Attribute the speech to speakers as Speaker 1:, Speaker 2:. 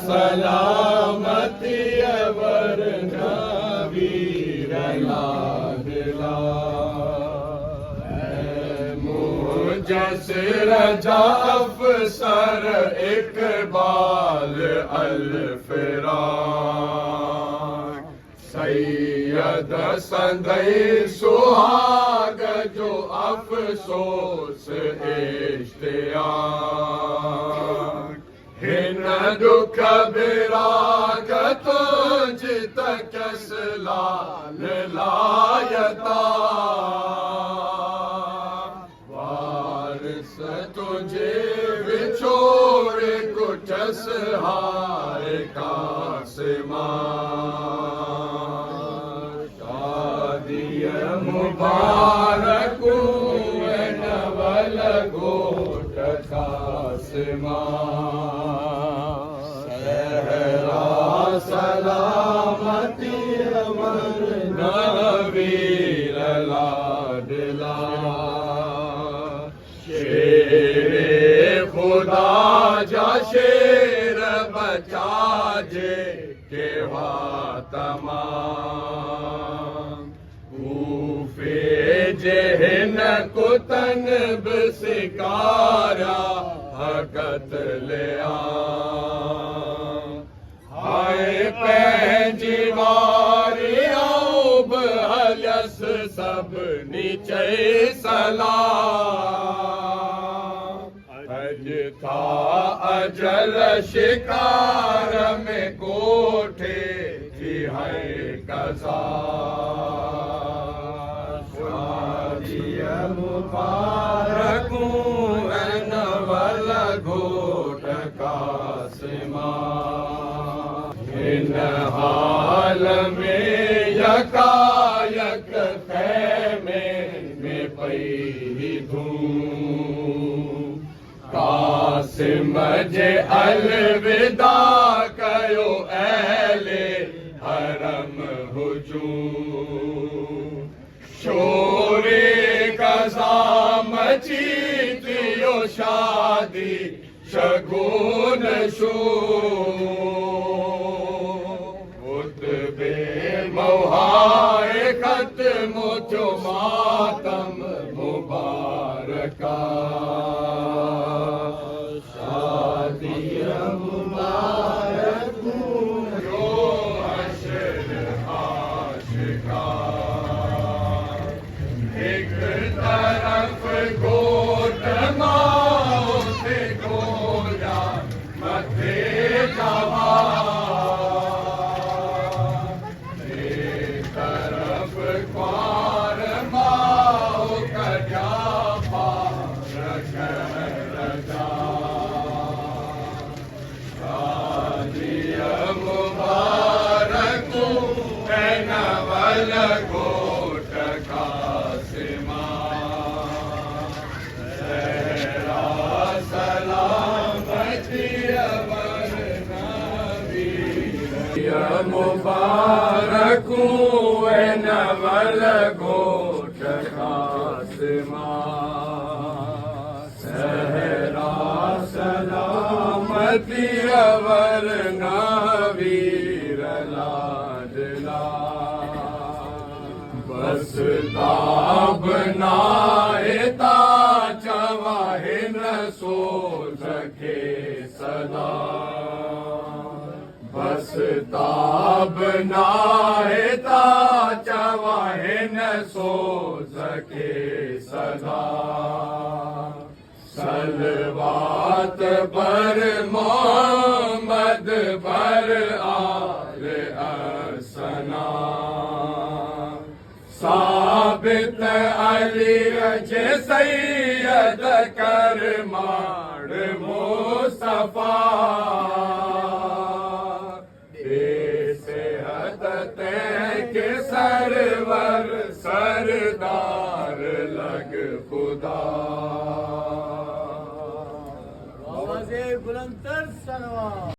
Speaker 1: सलामती वरना वीर लाडला मुजस्सिर जाफर इकबाल अल-फिराक सैयद संदई सुहाग जो अफसोस इश्तियाक हिन दुख बिराग तुझ तक लाल लायता वारिस तुझे बिछोड़ कुचस हार कासिमा शादी मुबारक नवल गोट कासिमा सलामती वरना वीर लाडला शेरे खुदा जा शेर बचा जे के तमाम कूफे जहन कुतन बिसकारा हकत लिया हाय पंहिंजी वारियां हलस सब नीचे सलाम अज था अजल शिकार में कोठे थी है कज़ा शादी मुबारकूं नवल घोट कासिमा इन हाल में यकायक खैमे में पई धूम कासिम जे अलविदा कयो अहले हरम हुजूम शोरे कज़ा मची थियो शादी शगुन मोहाए खत्म थियो मातम मुबारका शादी मुबारक जो हश्र आशिका एक तरफ गोट माओ से गोया मथे जवा गोट कासिमा सहरा सलामती वरना वीर मुबारकूं नवल गोट कासिमा सहरा सलामती वरना वीर लाडला बस ताब नाएता चवाहे न सो सके सदा बस ताब नाएता चवाहे न सो सके सदा सलवात पर मोहम्मद पर आल असना साबित अली जे सैयद कर माड़ मुस्तफा सेहत ते